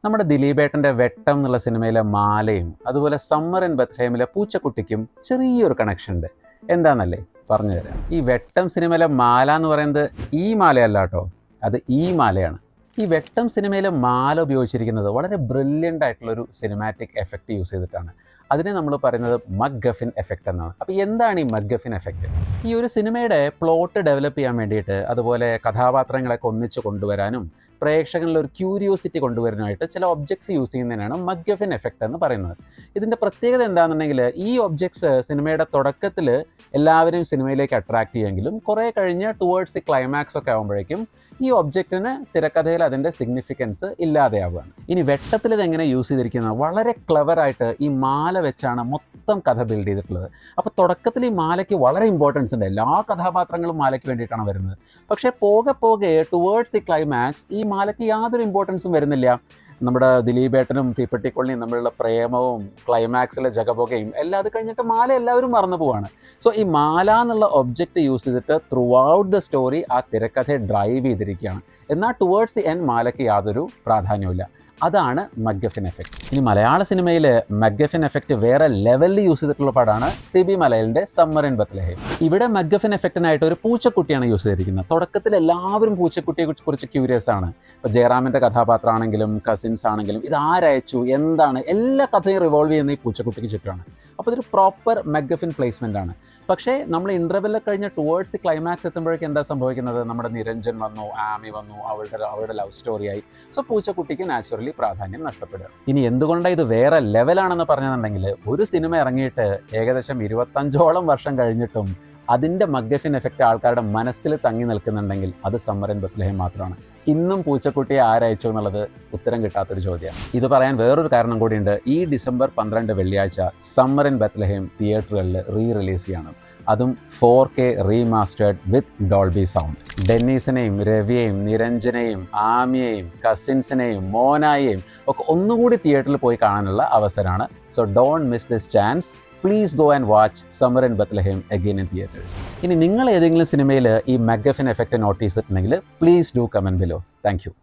നമ്മുടെ ദിലീപേട്ടൻ്റെ വെട്ടം എന്നുള്ള സിനിമയിലെ മാലയും അതുപോലെ സമ്മർ ഇൻ ബത്ലഹേമിലെ പൂച്ചക്കുട്ടിക്കും ചെറിയൊരു കണക്ഷൻ ഉണ്ട്. എന്താണെന്നല്ലേ പറഞ്ഞു തരാം. ഈ വെട്ടം സിനിമയിലെ മാല എന്ന് പറയുന്നത് ഈ മാലയല്ല കേട്ടോ, അത് ഈ മാലയാണ്. ഈ വെട്ടം സിനിമയിലെ മാല ഉപയോഗിച്ചിരിക്കുന്നത് വളരെ ബ്രില്യൻ്റ് ആയിട്ടുള്ളൊരു സിനിമാറ്റിക് എഫക്റ്റ് യൂസ് ചെയ്തിട്ടാണ്. അതിനെ നമ്മൾ പറയുന്നത് മക്ഗഫിൻ എഫക്റ്റ് എന്നാണ്. അപ്പോൾ എന്താണ് ഈ മക്ഗഫിൻ എഫക്റ്റ്? ഈ ഒരു സിനിമയുടെ പ്ലോട്ട് ഡെവലപ്പ് ചെയ്യാൻ വേണ്ടിയിട്ട്, അതുപോലെ കഥാപാത്രങ്ങളൊക്കെ ഒന്നിച്ച് കൊണ്ടുവരാനും പ്രേക്ഷകരിൽ ഒരു ക്യൂരിയോസിറ്റി കൊണ്ടുവരാനായിട്ട് ചില ഒബ്ജക്ട്സ് യൂസ് ചെയ്യുന്നതിനാണ് മക്ഗഫിൻ എഫക്റ്റ് എന്ന് പറയുന്നത്. ഇതിൻ്റെ പ്രത്യേകത എന്താണെന്നുണ്ടെങ്കിൽ, ഈ ഒബ്ജക്ട്സ് സിനിമയുടെ തുടക്കത്തിൽ എല്ലാവരെയും സിനിമയിലേക്ക് അട്രാക്റ്റ് ചെയ്യുമെങ്കിലും കുറേ കഴിഞ്ഞ് ടുവേർഡ്സ് ദി ക്ലൈമാക്സ് ഒക്കെ ആകുമ്പോഴേക്കും ഈ ഒബ്ജക്റ്റിന് തിരക്കഥയിൽ അതിൻ്റെ സിഗ്നിഫിക്കൻസ് ഇല്ലാതെയാവുകയാണ്. ഇനി വെട്ടത്തിൽ ഇതെങ്ങനെ യൂസ് ചെയ്തിരിക്കുന്നത്, വളരെ ക്ലെവറായിട്ട് ഈ മാല വെച്ചാണ് മൊത്തം കഥ ബിൽഡ് ചെയ്തിട്ടുള്ളത്. അപ്പോൾ തുടക്കത്തിൽ ഈ മാലയ്ക്ക് വളരെ ഇമ്പോർട്ടൻസ് ഉണ്ട്, എല്ലാ കഥാപാത്രങ്ങളും മാലയ്ക്ക് വേണ്ടിയിട്ടാണ് വരുന്നത്. പക്ഷേ പോകെ പോകെ ടുവേർഡ്സ് ദി ക്ലൈമാക്സ് ഈ മാലയ്ക്ക് യാതൊരു ഇമ്പോർട്ടൻസും വരുന്നില്ല. നമ്മുടെ ദിലീപേട്ടനും തീപ്പെട്ടിക്കൊള്ളിയും തമ്മിലുള്ള പ്രേമവും ക്ലൈമാക്സിലെ ജഗപുകയും എല്ലാം അത് കഴിഞ്ഞിട്ട് മാല എല്ലാവരും മറന്നു പോവാണ്. സോ ഈ മാല എന്നുള്ള ഒബ്ജക്റ്റ് യൂസ് ചെയ്തിട്ട് ത്രൂ ഔട്ട് ദ സ്റ്റോറി ആ തിരക്കഥയെ ഡ്രൈവ് ചെയ്തിരിക്കുകയാണ്. എന്നാൽ ടുവേർഡ്സ് ദി എൻഡ് മാലയ്ക്ക് യാതൊരു പ്രാധാന്യവുമില്ല. അതാണ് മക്ഗഫിൻ എഫക്റ്റ്. ഇനി മലയാള സിനിമയിൽ മക്ഗഫിൻ എഫക്റ്റ് വേറെ ലെവലിൽ യൂസ് ചെയ്തിട്ടുള്ള പടമാണ് സിബി മലയിലിൻ്റെ സമ്മർ ഇൻ ബത്ലഹേം. ഇവിടെ മക്ഗഫിൻ എഫക്റ്റിനായിട്ട് ഒരു പൂച്ചക്കുട്ടിയാണ് യൂസ് ചെയ്തിരിക്കുന്നത്. തുടക്കത്തിൽ എല്ലാവരും പൂച്ചക്കുട്ടിയെ കുറിച്ച് ക്യൂരിയസ് ആണ്. ഇപ്പോൾ ജയറാമിൻ്റെ കഥാപാത്രമാണെങ്കിലും കസിൻസ് ആണെങ്കിലും ഇത് ആരയച്ചു, എന്താണ്, എല്ലാ കഥയും റിവോൾവ് ചെയ്യുന്ന ഈ പൂച്ചക്കുട്ടിക്ക് ചുറ്റുമാണ്. അപ്പോൾ ഇതൊരു പ്രോപ്പർ മക്ഗഫിൻ പ്ലേസ്മെൻ്റ് ആണ്. പക്ഷേ നമ്മൾ ഇൻ്റർവെല്ലിൽ കഴിഞ്ഞ് ടുവേർഡ്സ് ദി ക്ലൈമാക്സ് എത്തുമ്പോഴേക്കും എന്താ സംഭവിക്കുന്നത്, നമ്മുടെ നിരഞ്ജൻ വന്നു, ആമി വന്നു, അവരുടെ ലവ് സ്റ്റോറിയായി. സോ പൂച്ചക്കുട്ടിക്ക് നാച്ചുറലി പ്രാധാന്യം നഷ്ടപ്പെടുക. ഇനി എന്തുകൊണ്ടാണ് ഇത് വേറെ ലെവലാണെന്ന് പറഞ്ഞിട്ടുണ്ടെങ്കിൽ, ഒരു സിനിമ ഇറങ്ങിയിട്ട് ഏകദേശം 25ഓളം വർഷം കഴിഞ്ഞിട്ടും അതിൻ്റെ മക്ഗഫിൻ എഫക്റ്റ് ആൾക്കാരുടെ മനസ്സിൽ തങ്ങി നിൽക്കുന്നുണ്ടെങ്കിൽ അത് സമ്മർ ഇൻ ബത്ലഹേം മാത്രമാണ്. ഇന്നും പൂച്ചക്കുട്ടിയെ ആരയച്ചു എന്നുള്ളത് ഉത്തരം കിട്ടാത്തൊരു ചോദ്യമാണ്. ഇത് പറയാൻ വേറൊരു കാരണം കൂടിയുണ്ട്. ഈ ഡിസംബർ 12 വെള്ളിയാഴ്ച സമ്മർ ഇൻ ബത്ലഹേം തിയേറ്ററുകളിൽ റിലീസ് ചെയ്യണം. അതും 4K remastered with Dolby sound. ഡെന്നീസിനെയും രവിയെയും നിരഞ്ജനെയും ആമിയെയും കസിൻസിനെയും മോനായെയും ഒക്കെ ഒന്നുകൂടി തിയേറ്ററിൽ പോയി കാണാനുള്ള അവസരമാണ്. So don't miss this chance. Please go and watch Summer in Bethlehem again in theatres. ഇനി നിങ്ങൾ ഏതെങ്കിലും സിനിമയിൽ ഈ മക്ഗഫിൻ എഫക്റ്റ് നോട്ടീസ് ചെയ്തിട്ടുണ്ടെങ്കിൽ please do comment below. Thank U.